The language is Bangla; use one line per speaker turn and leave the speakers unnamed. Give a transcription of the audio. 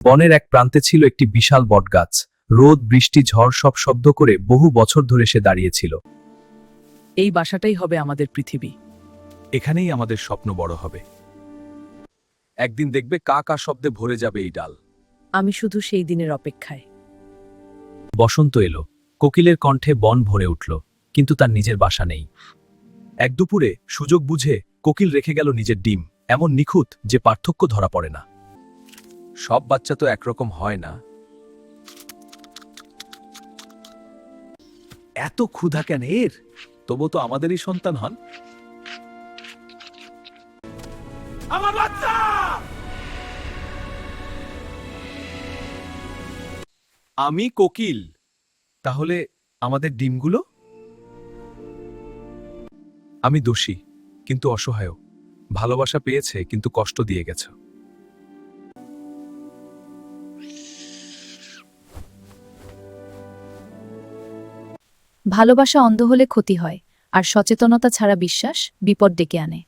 বনের এক প্রান্তে ছিল একটি বিশাল বটগাছ। রোদ, বৃষ্টি, ঝড় সব শব্দ করে বহু বছর ধরে সে দাঁড়িয়েছিল।
এই বাসাটাই হবে আমাদের পৃথিবী।
এখানেই আমাদের স্বপ্ন বড় হবে। একদিন দেখবে কা কা শব্দে ভরে যাবে এই ডাল।
আমি শুধু সেই দিনের অপেক্ষায়।
বসন্ত এলো। কোকিলের কণ্ঠে বন ভরে উঠল, কিন্তু তার নিজের বাসা নেই। এক দুপুরে সুযোগ বুঝে কোকিল রেখে গেল নিজের ডিম, এমন নিখুঁত যে পার্থক্য ধরা পড়ে না। সব বাচ্চা তো একরকম হয় না। এত ক্ষুধা কেন এর? তবু তো আমাদেরই সন্তান হন। আমার বাচ্চা! আমি কোকিল। তাহলে আমাদের ডিমগুলো? আমি দোষী, কিন্তু অসহায়। ভালোবাসা পেয়েছে, কিন্তু কষ্ট দিয়ে গেছে।
ভালোবাসা অন্ধ হলে ক্ষতি হয়, আর সচেতনতা ছাড়া বিশ্বাস বিপদ ডেকে আনে।